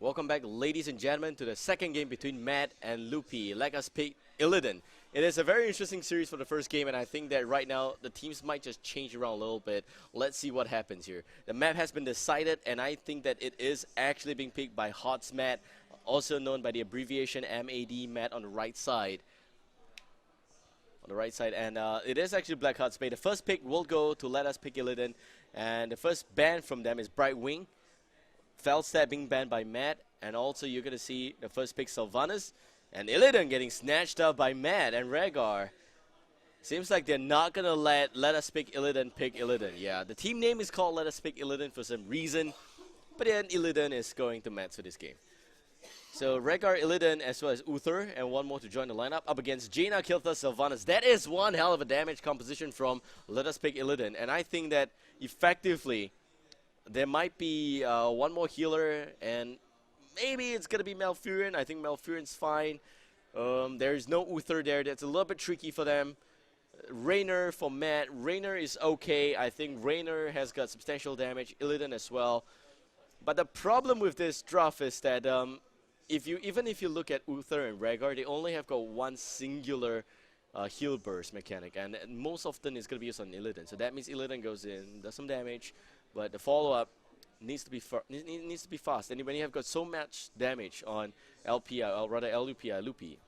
Welcome back, ladies and gentlemen, to the second game between Matt and Loopy. Let us pick Illidan. It is a very interesting series for the first game, and I think that right now the teams might just change around a little bit. Let's see what happens here. The map has been decided, and I think that it is actually being picked by HOTS'MAD, also known by the abbreviation MAD, Matt on the right side. And it is actually Black HOTS'MAD. The first pick will go to Let Us Pick Illidan, and the first ban from them is Bright Wing. Feldstat being banned by Matt, and also you're going to see the first pick Sylvanas, and Illidan getting snatched up by Matt and Rhaegar. Seems like they're not going to let Us Pick Illidan. Yeah, the team name is called Let Us Pick Illidan for some reason, but then Illidan is going to Matt for this game. So Rhaegar, Illidan, as well as Uther, and one more to join the lineup, up against Jaina, Kiltha, Sylvanas. That is one hell of a damage composition from Let Us Pick Illidan, and I think that effectively there might be one more healer, and maybe it's going to be Malfurion. I think Malfurion's fine. There's no Uther there. That's a little bit tricky for them. Raynor for Matt. Raynor is okay. I think Raynor has got substantial damage. Illidan as well. But the problem with this draft is that even if you look at Uther and Rhaegar, they only have got one singular heal burst mechanic, and most often it's going to be used on Illidan. So that means Illidan goes in, does some damage, but the follow-up needs to be fast. And when you have got so much damage on LPI, or rather LUPI, Loopy,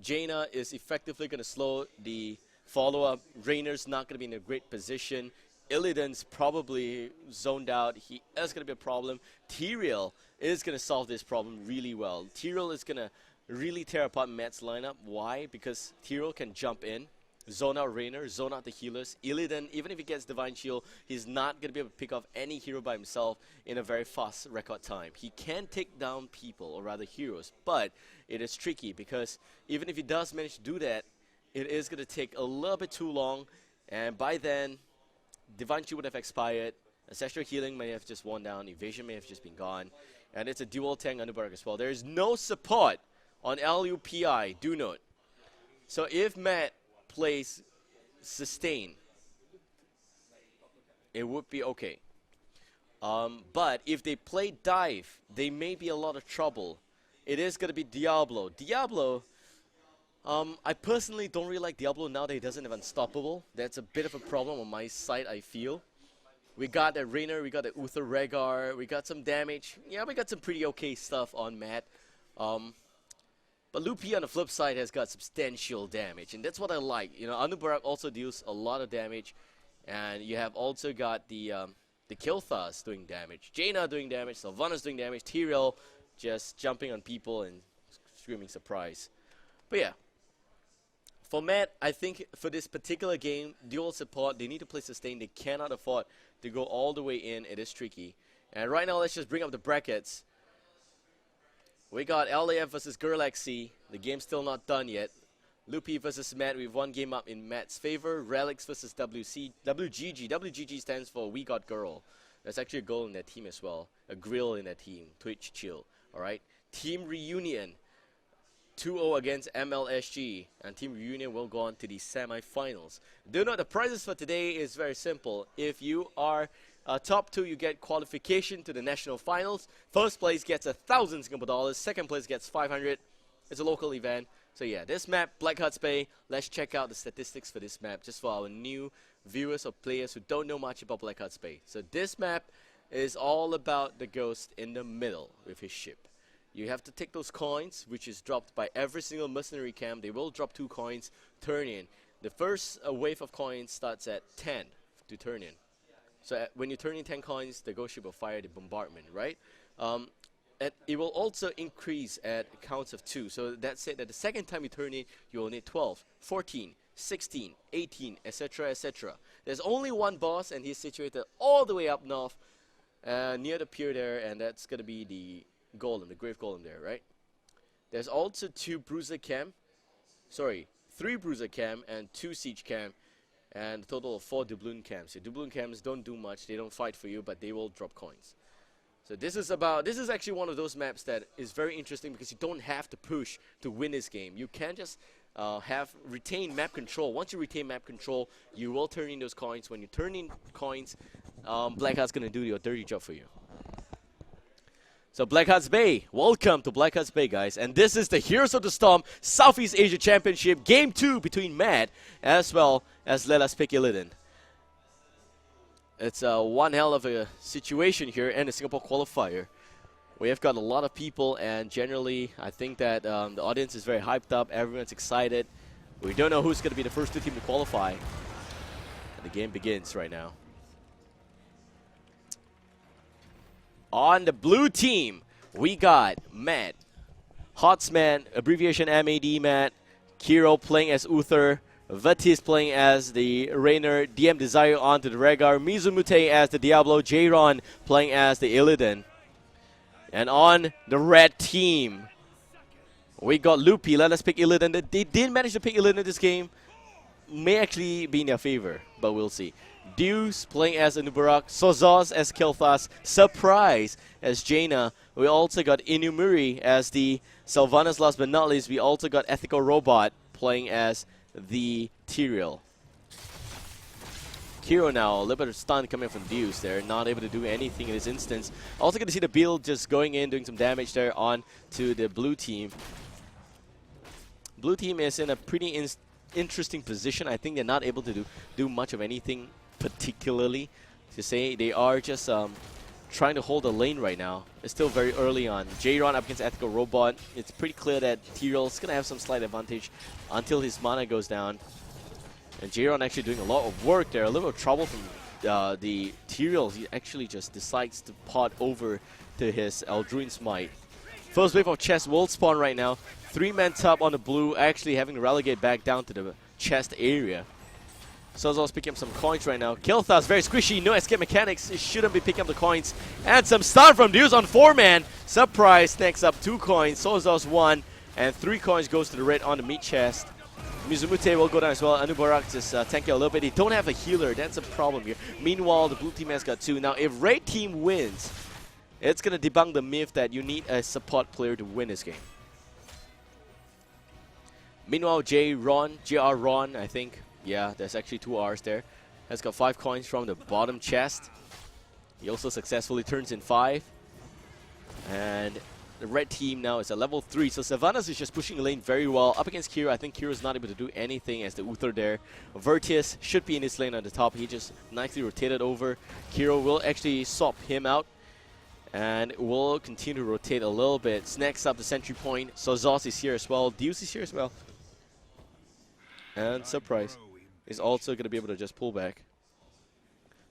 Jaina is effectively going to slow the follow-up. Raynor's not going to be in a great position. Illidan's probably zoned out. He is going to be a problem. Tyrael is going to solve this problem really well. Tyrael is going to really tear apart Matt's lineup. Why? Because Tyrael can jump in, zone out Raynor, zone out the healers. Illidan, even if he gets Divine Shield, he's not going to be able to pick off any hero by himself in a very fast record time. He can take down people, or rather heroes, but it is tricky because even if he does manage to do that, it is going to take a little bit too long, and by then, Divine Shield would have expired, Ancestral Healing may have just worn down, Evasion may have just been gone, and it's a dual tank Underbark as well. There is no support on LUPI, do note. So if Matt plays Sustain, it would be okay. But if they play Dive, they may be a lot of trouble. It is going to be Diablo. Diablo, I personally don't really like Diablo now that he doesn't have Unstoppable. That's a bit of a problem on my side, I feel. We got the Raynor, we got the Uther Rhaegar, we got some damage. Yeah, we got some pretty okay stuff on Matt. But Loopy on the flip side has got substantial damage, and that's what I like. You know, Anubarak also deals a lot of damage, and you have also got the Kilthas doing damage, Jaina doing damage, Sylvanas doing damage, Tyrael just jumping on people and screaming surprise. But yeah, for Matt, I think for this particular game, dual support, they need to play sustain. They cannot afford to go all the way in. It is tricky. And right now, let's just bring up the brackets. We got LAF versus Galaxy. The game's still not done yet. Loopy versus Matt. We have one game up in Matt's favor. Relics versus WGG. WGG stands for We Got Girl. There's actually a goal in that team as well. A grill in that team. Twitch chill. Alright. Team Reunion. 2-0 against MLSG. And Team Reunion will go on to the semi-finals. Do note the prizes for today is very simple. If you are top 2, you get qualification to the national finals. First place gets 1,000 Singapore dollars. Second place gets 500. It's a local event. So yeah, this map, Black HOTS'MAD. Let's check out the statistics for this map, just for our new viewers or players who don't know much about Black HOTS'MAD. So this map is all about the ghost in the middle with his ship. You have to take those coins, which is dropped by every single mercenary camp. They will drop 2 coins, turn in. The first wave of coins starts at 10 to turn in. So when you turn in 10 coins, the ghost ship will fire the bombardment, right? It will also increase at counts of 2. So that's it, that the second time you turn in, you will need 12, 14, 16, 18, etc., etc. There's only one boss, and he's situated all the way up north, near the pier there, and that's going to be the golem, the grave golem there, right? There's also 3 bruiser camp, and 2 siege camp, and a total of 4 doubloon camps. Your doubloon camps don't do much, they don't fight for you, but they will drop coins. So this is actually one of those maps that is very interesting because you don't have to push to win this game. You can just retain map control. Once you retain map control, you will turn in those coins. When you turn in coins, Black Hat's gonna do your dirty job for you. So Black Hearts Bay, welcome to Black Hearts Bay, guys. And this is the Heroes of the Storm Southeast Asia Championship Game 2 between Mad as well as Let Us Pick Illidan. It's one hell of a situation here in the Singapore qualifier. We have got a lot of people, and generally I think that the audience is very hyped up. Everyone's excited. We don't know who's going to be the first two team to qualify. And the game begins right now. On the blue team, we got Matt, HOTS'MAD, abbreviation MAD Matt, Kiro playing as Uther, Vatis playing as the Rainer, DM Desire onto the Rhaegar, Mizumute as the Diablo, J-Ron playing as the Illidan. And on the red team, we got Loopy. Let us pick Illidan. They did manage to pick Illidan this game. May actually be in their favor, but we'll see. Deuce playing as Anubarak, Sozos as Kilthas, Surprise as Jaina. We also got Inumuri as the Sylvanas. Last but not least, we also got Ethical Robot playing as the Tyrael. Kiro now, a little bit of stun coming from Deuce there, not able to do anything in this instance. Also going to see the build just going in, doing some damage there on to the blue team. Blue team is in a pretty interesting position. I think they're not able to do much of anything particularly to say. They are just trying to hold the lane right now. It's still very early on. J-Ron up against Ethical Robot. It's pretty clear that Tyrael is going to have some slight advantage until his mana goes down. And J-Ron actually doing a lot of work there. A little bit of trouble from the Tyrael. He actually just decides to pot over to his Eldruin Smite. First wave of chest will spawn right now. 3-man top on the blue, actually having to relegate back down to the chest area. Sozos picking up some coins right now. Kilthas very squishy, no escape mechanics. It shouldn't be picking up the coins. And some stun from Deuce on 4-man. Surprise snacks up 2 coins. Sozos 1. And 3 coins goes to the red on the meat chest. Mizumute will go down as well. Anubarak just tanking a little bit. They don't have a healer. That's a problem here. Meanwhile, the blue team has got 2. Now, if red team wins, it's going to debunk the myth that you need a support player to win this game. Meanwhile, JR Ron, I think. Yeah, there's actually 2 R's there. Has got 5 coins from the bottom chest. He also successfully turns in 5. And the red team now is at level 3. So Sylvanas is just pushing the lane very well. Up against Kiro, I think Kiro's not able to do anything as the Uther there. Vertius should be in his lane on the top. He just nicely rotated over. Kiro will actually swap him out. And will continue to rotate a little bit. Snacks up the sentry point. Sozos is here as well. Deuce is here as well. And Surprise is also going to be able to just pull back.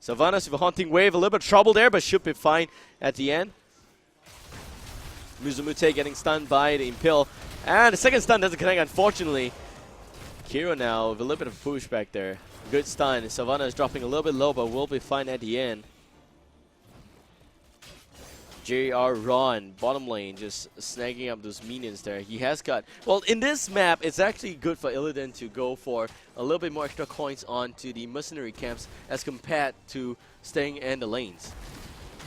Sylvanas with a Haunting Wave, a little bit of trouble there, but should be fine at the end. Mizumute getting stunned by the Impale. And the second stun doesn't connect, unfortunately. Kiro now with a little bit of push back there. Good stun. Sylvanas is dropping a little bit low, but will be fine at the end. JR Ron, bottom lane, just snagging up those minions there. He has got... Well, in this map, it's actually good for Illidan to go for a little bit more extra coins onto the mercenary camps as compared to staying in the lanes.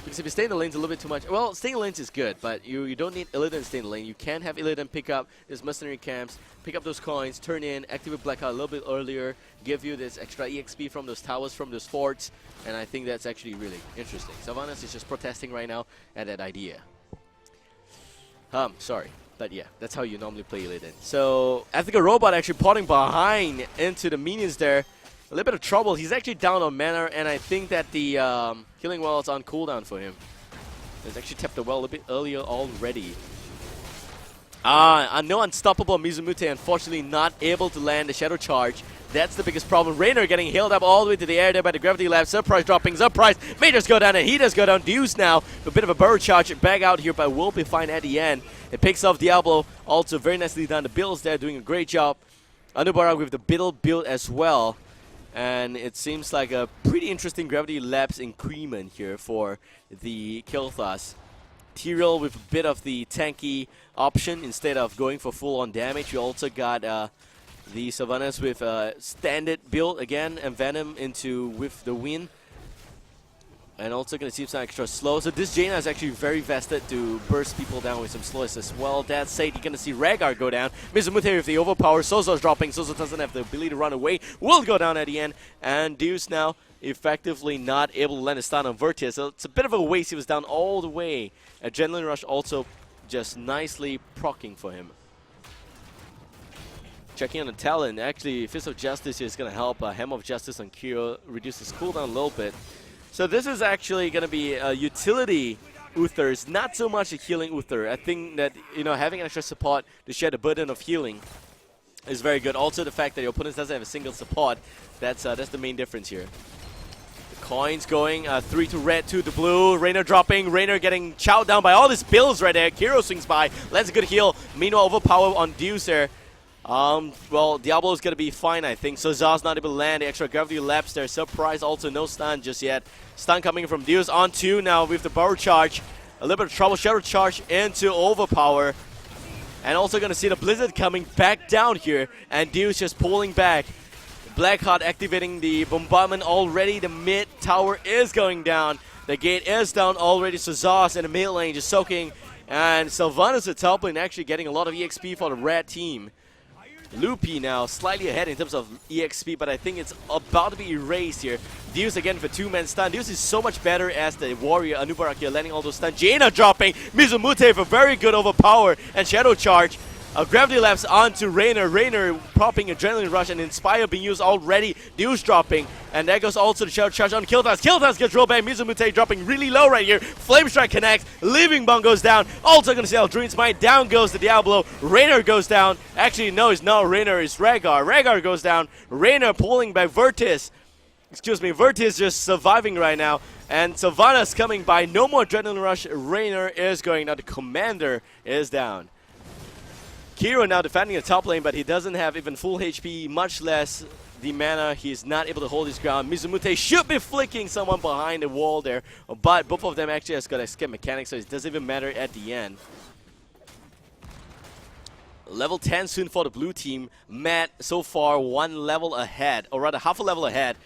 Because if you stay in the lanes a little bit too much... Well, staying in the lanes is good, but you don't need Illidan to stay in the lane. You can have Illidan pick up these mercenary camps, pick up those coins, turn in, activate Blackout a little bit earlier, give you this extra EXP from those towers, from those forts, and I think that's actually really interesting. Sylvanas is just protesting right now at that idea. Sorry. But yeah, that's how you normally play Illidan. So, Ethical Robot actually potting behind into the minions there. A little bit of trouble. He's actually down on mana, and I think that the Killing Well is on cooldown for him. He's actually tapped the well a little bit earlier already. No unstoppable Mizumute, unfortunately not able to land the Shadow Charge. That's the biggest problem. Rainer getting healed up all the way to the air there by the Gravity Lab. Surprise dropping. Surprise. May just go down, and he does go down. Deuce now. A bit of a burrow charge back out here, but will be fine at the end. It picks off Diablo. Also very nicely done. The builds there doing a great job. Anubarak with the build as well. And it seems like a pretty interesting Gravity Labs increment here for the Kilthas. Tyrael with a bit of the tanky option instead of going for full-on damage. We also got the Sylvanas with a standard build again, and Venom into with the Wind. And also going to see some extra slow. So this Jaina is actually very vested to burst people down with some slowness as well. That said, you're going to see Rhaegar go down. Mizumute with the overpower. Sozo's dropping. Sozo doesn't have the ability to run away. Will go down at the end. And Deuce now effectively not able to land a stun on Virtus. So it's a bit of a waste. He was down all the way. Adrenaline Rush also just nicely proccing for him. Checking on the talent. Actually, Fist of Justice is going to help Hammer of Justice on Kiro reduce his cooldown a little bit. So this is actually going to be a utility Uther. It's not so much a healing Uther. I think that, you know, having an extra support to share the burden of healing is very good. Also, the fact that your opponent doesn't have a single support, that's the main difference here. The coins going 3 to red, 2 to blue. Raynor dropping. Raynor getting chowed down by all these bills right there. Kiro swings by, lands a good heal. Meanwhile, overpower on Deuce there. Well, Diablo is going to be fine, I think. So Zaz not able to land. The extra gravity lapse there. Surprise, also no stun just yet. Stun coming from Deuce on 2 now with the Burrow Charge. A little bit of trouble. Shadow Charge into Overpower. And also going to see the Blizzard coming back down here. And Deuce just pulling back. Blackheart activating the bombardment already. The mid tower is going down. The gate is down already. So Zaz in the mid lane just soaking. And Sylvanas at top lane actually getting a lot of EXP for the red team. Loopy now slightly ahead in terms of EXP, but I think it's about to be erased here. Deuce again for 2-man stun. Deuce is so much better as the warrior. Anubarak here landing all those stun. Jaina dropping. Mizumute for very good overpower and shadow charge. Gravity lapse onto Raynor. Raynor propping Adrenaline Rush and Inspire being used already. Deuce dropping. And there goes also the Shadow Charge on Killtas. Killtas gets rolled back. Mizumute dropping really low right here. Flame Strike connects. Living Bomb goes down. Also going to see Eldrin's Smite. Down goes the Diablo. Raynor goes down. Actually, no, it's not Raynor. It's Rhaegar. Rhaegar goes down. Raynor pulling back Virtus. Excuse me. Virtus just surviving right now. And Sylvanas coming by. No more Adrenaline Rush. Raynor is going down. The Commander is down. Kiro now defending the top lane, but he doesn't have even full HP, much less the mana. He's not able to hold his ground. Mizumute should be flicking someone behind the wall there, but both of them actually has got escape mechanics, so it doesn't even matter at the end. Level 10 soon for the blue team. Matt so far 1 level ahead, or rather half a level ahead.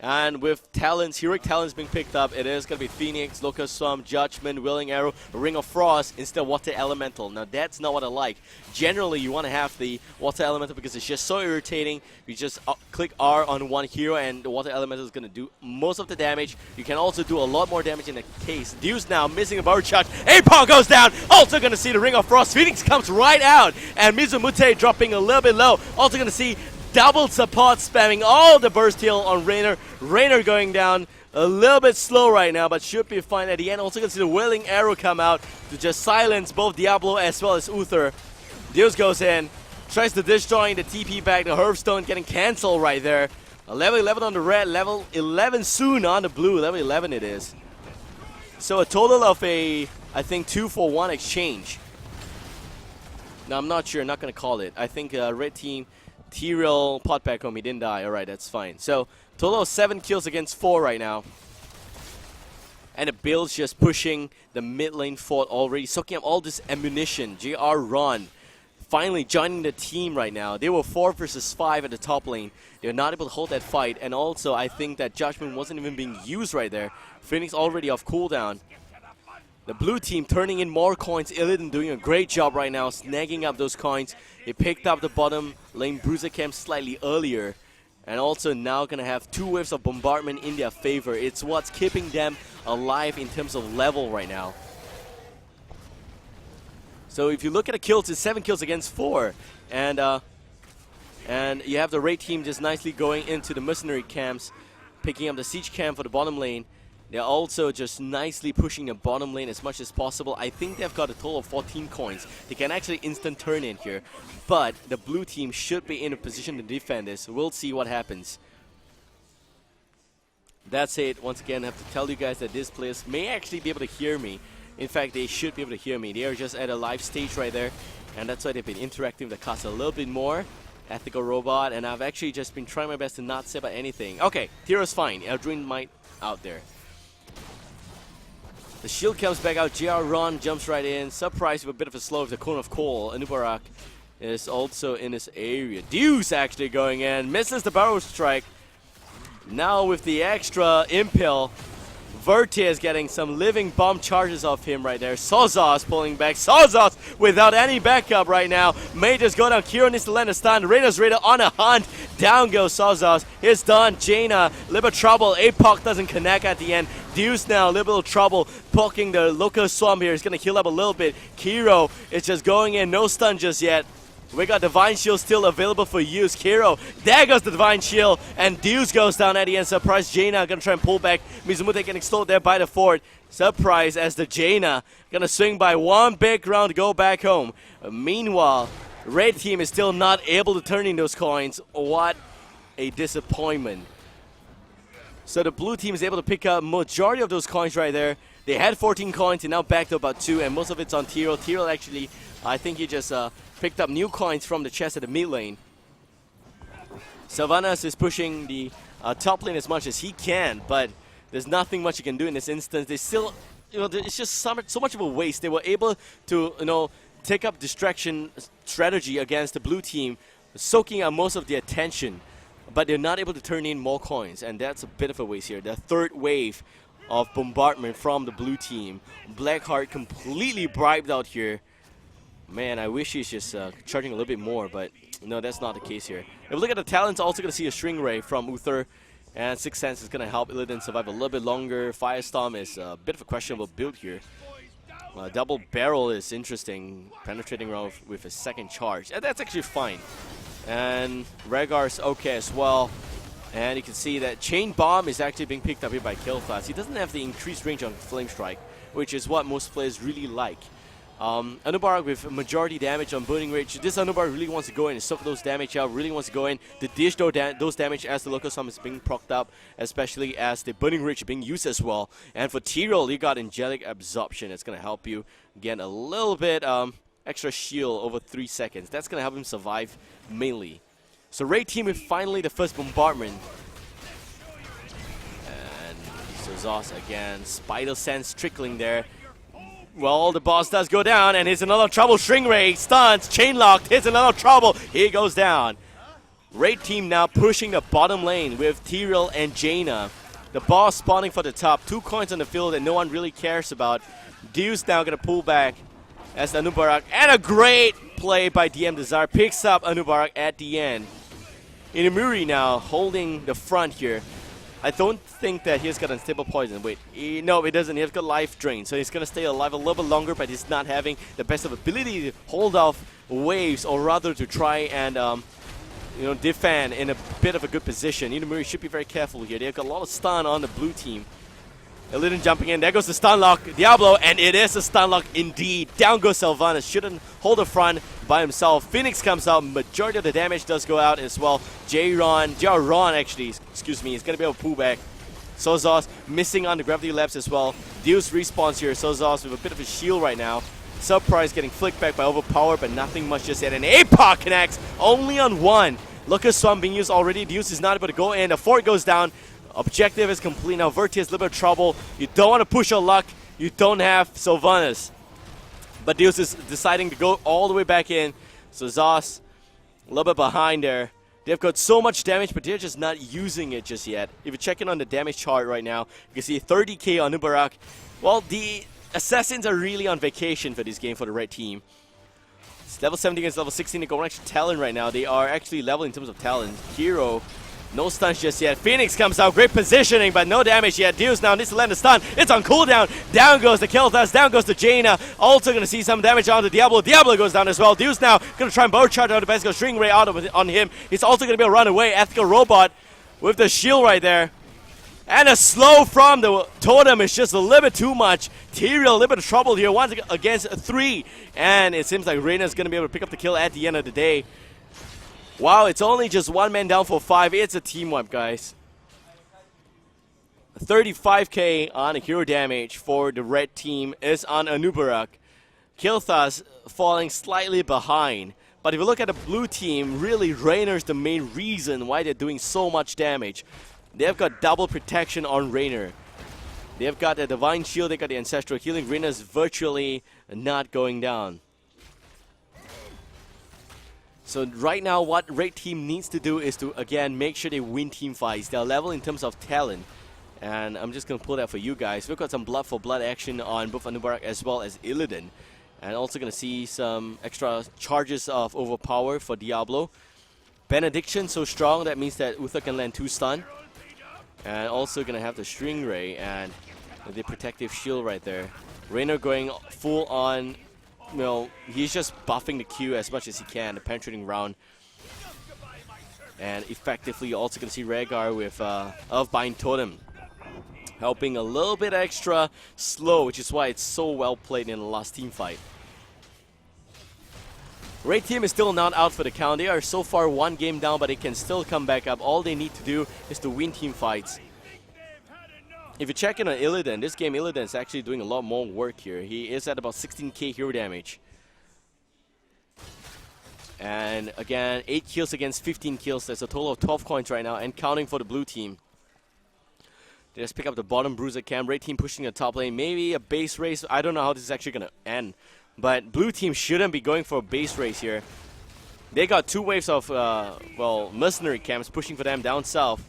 And with talents, heroic talents being picked up, it is going to be Phoenix, Locust Storm, Judgment, Willing Arrow, Ring of Frost instead of Water Elemental. Now that's not what I like. Generally, you want to have the Water Elemental because it's just so irritating. You just click R on one hero and the Water Elemental is going to do most of the damage. You can also do a lot more damage in the case. Deuce now missing a Burrow Charge. Apon goes down. Also going to see the Ring of Frost. Phoenix comes right out. And Mizumute dropping a little bit low. Also going to see double support spamming all the burst heal on Raynor. Raynor going down a little bit slow right now, but should be fine at the end. Also going to see the Willing Arrow come out to just silence both Diablo as well as Uther. Deuce goes in, tries to destroy the TP back. The Herbstone getting cancelled right there. Level 11 on the red, level 11 soon on the blue. Level 11 it is. So a total of I think 2-for-1 exchange. Now I'm not sure, not going to call it. I think red team T-Real pot back home, he didn't die. Alright, that's fine. So, total of 7 kills against 4 right now. And the Bill's just pushing the mid lane fort already, soaking up all this ammunition. JR Ron finally joining the team right now. They were 4 versus 5 at the top lane. They're not able to hold that fight. And also, I think that Judgment wasn't even being used right there. Phoenix already off cooldown. The blue team turning in more coins. Illidan doing a great job right now, snagging up those coins. He picked up the bottom lane Bruiser Camp slightly earlier. And also now going to have 2 waves of bombardment in their favor. It's what's keeping them alive in terms of level right now. So if you look at the kills, it's 7 kills against 4. And you have the raid team just nicely going into the mercenary camps, picking up the siege camp for the bottom lane. They're also just nicely pushing the bottom lane as much as possible. I think they've got a total of 14 coins. They can actually instant turn in here. But the blue team should be in a position to defend this. We'll see what happens. That's it. Once again, I have to tell you guys that these players may actually be able to hear me. In fact, they should be able to hear me. They are just at a live stage right there. And that's why they've been interacting with the cast a little bit more. Ethical Robot. And I've actually just been trying my best to not say about anything. Okay, Tiro's fine. Eldrin might out there. The shield comes back out. JR Ron jumps right in. Surprised with a bit of a slow with the Cone of Coal. Anubarak is also in this area. Deuce actually going in. Misses the Barrow Strike. Now with the extra impale, Virtus getting some living bomb charges off him right there. Sozos pulling back. Sozos without any backup right now. May just go down. Kiro needs to land a stun. Rainer's Raider on a hunt. Down goes Sawzos. It's done. Jaina, little bit of trouble. APOC doesn't connect at the end. Deuce now, a little bit of trouble. Poking the Locust Swamp here. He's going to heal up a little bit. Kiro is just going in. No stun just yet. We got Divine Shield still available for use. Kiro, there goes the Divine Shield, and Deuce goes down at the end. Surprise, Jaina gonna try and pull back. Mizumute getting slowed there by the fort. Surprise as the Jaina gonna swing by one big round to go back home. Meanwhile, red team is still not able to turn in those coins. What a disappointment. So the blue team is able to pick up majority of those coins right there. They had 14 coins and now back to about 2, and most of it's on Tyrell. Tyrell actually, I think he just picked up new coins from the chest at the mid lane. Sylvanas is pushing the top lane as much as he can, but there's nothing much he can do in this instance. They still, it's just so much of a waste. They were able to, take up distraction strategy against the blue team, soaking up most of the attention, but they're not able to turn in more coins, and that's a bit of a waste here. The third wave of bombardment from the blue team. Blackheart completely bribed out here. Man, I wish he's just charging a little bit more, but no, that's not the case here. If we look at the talents, also going to see a String Ray from Uther, and Sixth Sense is going to help Illidan survive a little bit longer. Firestorm is a bit of a questionable build here. Double Barrel is interesting, penetrating around with a second charge. And that's actually fine. And Rhaegar's okay as well. And you can see that Chain Bomb is actually being picked up here by Killthas. He doesn't have the increased range on Flame Strike, which is what most players really like. Anubarak with majority damage on Burning Rage. This Anubarak really wants to go in and soak those damage out, really wants to go in to dish those damage as the Locust Storm is being procced up, especially as the Burning Rage is being used as well. And for Tyrell, you got Angelic Absorption. It's going to help you get a little bit extra shield over 3 seconds. That's going to help him survive mainly. So Red Team with finally the first bombardment. And so Zos again, Spider Sense trickling there. Well, the boss does go down, and here's another trouble. String Ray, stuns, chain locked, here's another trouble. He goes down. Red team now pushing the bottom lane with Tyrell and Jaina. The boss spawning for the top. 2 coins on the field that no one really cares about. Deuce now going to pull back as Anubarak. And a great play by DM Desire. Picks up Anubarak at the end. Inamuri now holding the front here. I don't think that he's got unstable poison. Wait, no, it doesn't. He's got life drain, so he's going to stay alive a little bit longer, but he's not having the best of ability to hold off waves, or rather to try and defend in a bit of a good position. Inamuri should be very careful here. They've got a lot of stun on the blue team. Illidan jumping in. There goes the stun lock. Diablo, and it is a stun lock indeed. Down goes Sylvanas. Shouldn't hold the front by himself. Phoenix comes out. Majority of the damage does go out as well. Jaron actually, excuse me, is going to be able to pull back. Sozos missing on the gravity labs as well. Deuce respawns here. Sozos with a bit of a shield right now. Surprise getting flicked back by Overpower, but nothing much just yet. And APOC connects only on 1. Locust Swamp being used already. Deuce is not able to go in. The fort goes down. Objective is complete now. Vertius a little bit of trouble. You don't want to push your luck. You don't have Sylvanas. But Deus is deciding to go all the way back in. So Zos a little bit behind there. They've got so much damage, but they're just not using it just yet. If you're checking on the damage chart right now, you can see 30k on Nubarak. Well, the Assassins are really on vacation for this game for the red team. It's level 17 against level 16. They go actually talent right now. They are actually level in terms of talent. Hero. No stuns just yet. Phoenix comes out. Great positioning, but no damage yet. Deuce now needs to land a stun. It's on cooldown. Down goes the Killthas. Down goes the Jaina. Also going to see some damage on the Diablo. Diablo goes down as well. Deuce now going to try and bow charge out the best. Go String Ray out on him. He's also going to be able to run away. Ethical Robot with the shield right there. And a slow from the Totem is just a little bit too much. Tyrael a little bit of trouble here. 1 against 3. And it seems like Reyna's going to be able to pick up the kill at the end of the day. Wow, it's only just 1 man down for 5. It's a team wipe, guys. 35k on hero damage for the red team is on Anubarak. Killthas falling slightly behind. But if you look at the blue team, really Raynor's the main reason why they're doing so much damage. They've got double protection on Raynor. They've got the Divine Shield, they've got the Ancestral Healing. Raynor's virtually not going down. So right now, what red team needs to do is to, again, make sure they win team fights. They're level in terms of talent. And I'm just going to pull that for you guys. We've got some blood for blood action on both Anubarak as well as Illidan. And also going to see some extra charges of Overpower for Diablo. Benediction so strong, that means that Uther can land 2 stun. And also going to have the String Ray and the protective shield right there. Raynor going full on, you know, he's just buffing the Q as much as he can, the penetrating round. And effectively, you're also going to see Rhaegar with Earthbind Totem, helping a little bit extra slow, which is why it's so well played in the last team fight. Red team is still not out for the count. They are so far 1 game down, but they can still come back up. All they need to do is to win team fights. If you check in on Illidan, this game Illidan is actually doing a lot more work here. He is at about 16k hero damage. And again, 8 kills against 15 kills. That's a total of 12 coins right now, and counting for the blue team. They just pick up the bottom bruiser camp. Red team pushing the top lane. Maybe a base race. I don't know how this is actually going to end. But blue team shouldn't be going for a base race here. They got 2 waves of, well, mercenary camps pushing for them down south.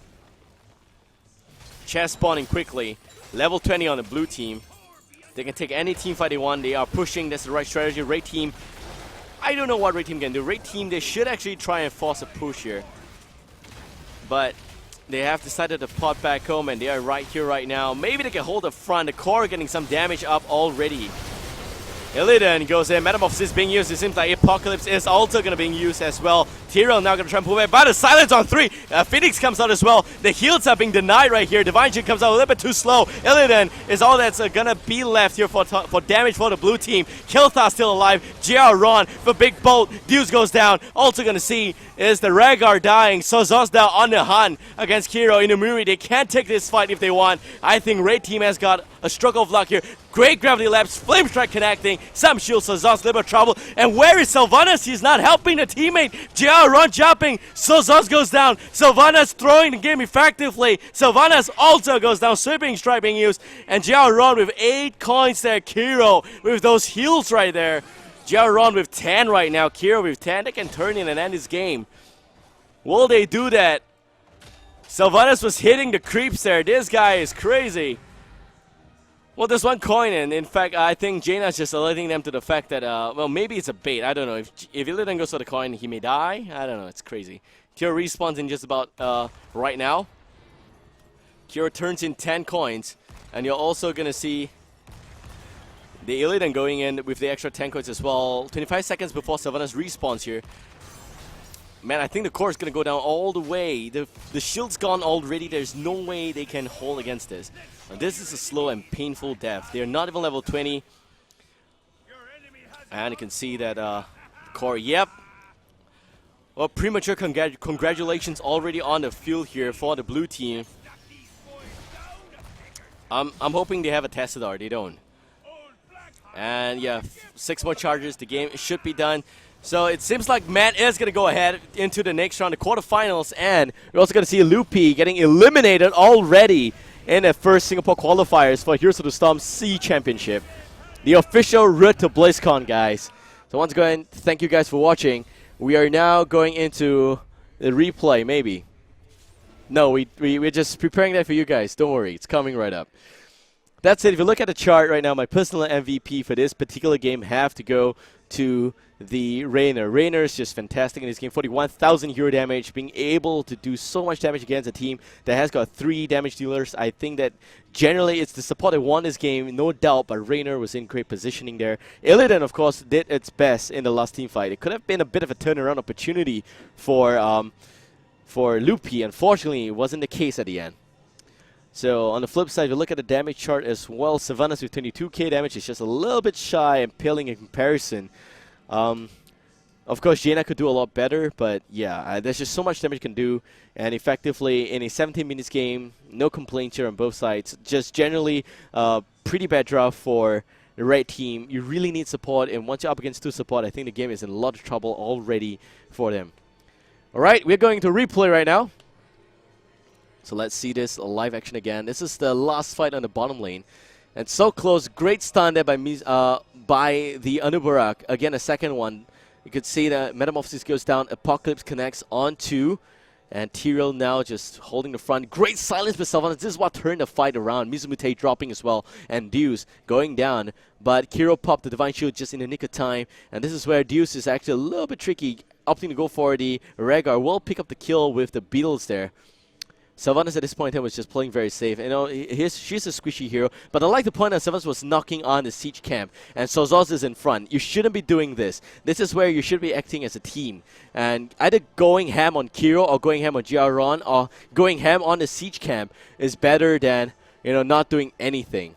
Chest spawning quickly. Level 20 on the blue team. They can take any team fight they want. They are pushing. That's the right strategy. Red team, I don't know what Red team can do. Red team, they should actually try and force a push here. But they have decided to pot back home, and they are right here right now. Maybe they can hold the front. The core getting some damage up already. Illidan goes in. Metamorphosis being used. It seems like Apocalypse is also going to be used as well. Tyrael now going to try and pull back. But the silence on 3. Phoenix comes out as well. The heals are being denied right here. Divine Shield comes out a little bit too slow. Illidan is all that's going to be left here for damage for the blue team. Kilthar still alive. JR Ron for Big Bolt. Deuce goes down. Also going to see is the Rhaegar dying. Sozos now on the hunt against Kiro Inumuri. They can't take this fight if they want. I think Red team has got a stroke of luck here. Great gravity lapse, flame strike connecting, some shields, Sozos little trouble. And where is Sylvanas? He's not helping the teammate. JR Ron jumping, Sozos goes down. Sylvanas throwing the game effectively. Sylvanas also goes down, sweeping strike being used. And JR Ron with 8 coins there. Kiro with those heals right there. JR Ron with 10 right now. Kiro with 10. They can turn in and end this game. Will they do that? Sylvanas was hitting the creeps there. This guy is crazy. Well, there's 1 coin, and in fact, I think Jaina's just alerting them to the fact that, well, maybe it's a bait. I don't know. If Illidan goes for the coin, he may die. I don't know. It's crazy. Kiro respawns in just about right now. Kiro turns in 10 coins, and you're also going to see the Illidan going in with the extra 10 coins as well. 25 seconds before Sylvanas respawns here. Man, I think the core is going to go down all the way. The shield's gone already. There's no way they can hold against this. This is a slow and painful death. They're not even level 20. And you can see that core, yep. Well, premature congratulations already on the field here for the blue team. I'm hoping they have a Tessadar. They don't. And yeah, 6 more charges. The game should be done. So it seems like Matt is going to go ahead into the next round, the quarterfinals, and we're also going to see Lupi getting eliminated already in the first Singapore qualifiers for Heroes of the Storm C Championship. The official route to Blizzcon, guys. So once again, thank you guys for watching. We are now going into the replay, maybe. No, we're just preparing that for you guys. Don't worry, it's coming right up. That's it. If you look at the chart right now, my personal MVP for this particular game have to go to the Raynor. Raynor is just fantastic in this game. 41,000 hero damage, being able to do so much damage against a team that has got 3 damage dealers. I think that generally it's the support that won this game, no doubt, but Raynor was in great positioning there. Illidan, of course, did its best in the last team fight. It could have been a bit of a turnaround opportunity for Lupi. Unfortunately, it wasn't the case at the end. So on the flip side, if you look at the damage chart as well, Sylvanas with 22k damage is just a little bit shy and paling in comparison. Of course, Jaina could do a lot better, but yeah, there's just so much damage you can do. And effectively, in a 17 minutes game, no complaints here on both sides. Just generally, pretty bad draft for the red team. You really need support, and once you're up against 2 support, I think the game is in a lot of trouble already for them. Alright, we're going to replay right now. So let's see this live action again. This is the last fight on the bottom lane. And so close. Great stun there by the Anubarak. Again, a second one. You could see that Metamorphosis goes down. Apocalypse connects onto. And Tyrael now just holding the front. Great silence by Sylvanas. This is what turned the fight around. Mizumute dropping as well. And Deuce going down. But Kiro popped the Divine Shield just in the nick of time. And this is where Deuce is actually a little bit tricky. opting to go for the Rhaegar. Will pick up the kill with the Beetles there. Sylvanas at this point in time was just playing very safe. You know, she's a squishy hero, but I like the point that Sylvanas was knocking on the siege camp, and Sozos is in front. You shouldn't be doing this. This is where you should be acting as a team, and either going ham on Kiro or going ham on Giaron or going ham on the siege camp is better than, you know, not doing anything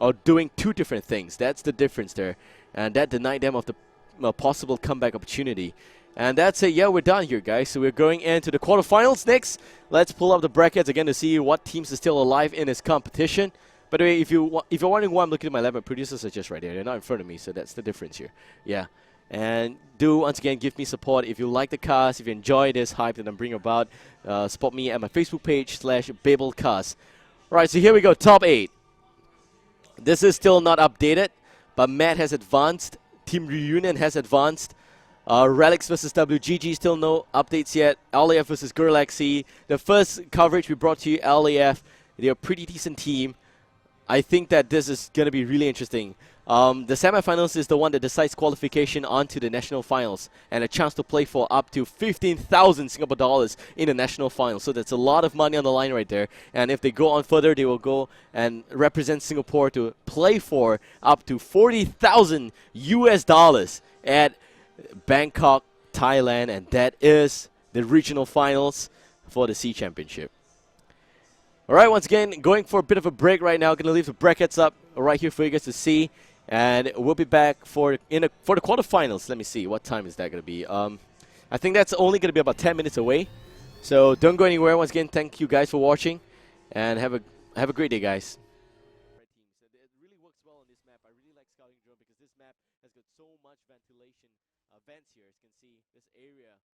or doing two different things. That's the difference there, and that denied them of the possible comeback opportunity. And that's it. Yeah, we're done here, guys. So we're going into the quarterfinals next. Let's pull up the brackets again to see what teams are still alive in this competition. By the way, if you're wondering why I'm looking at my lab, my producers are just right there. They're not in front of me, so that's the difference here. Yeah. And do, once again, give me support. If you like the cast, if you enjoy this hype that I'm bringing about, support me at my Facebook page /BabelCast. Alright, so here we go. Top 8. This is still not updated, but Matt has advanced. Team Reunion has advanced. Relics versus WGG, still no updates yet. LAF versus Galaxy. The first coverage we brought to you, LAF. They're a pretty decent team. I think that this is going to be really interesting. The semifinals is the one that decides qualification onto the national finals and a chance to play for up to 15,000 Singapore dollars in the national finals. So that's a lot of money on the line right there. And if they go on further, they will go and represent Singapore to play for up to 40,000 US dollars at Bangkok, Thailand, and that is the regional finals for the Sea Championship. Alright, once again, going for a bit of a break right now. Going to leave the brackets up right here for you guys to see. And we'll be back for the quarterfinals. Let me see, what time is that going to be? I think that's only going to be about 10 minutes away. So don't go anywhere. Once again, thank you guys for watching. And have a great day, guys.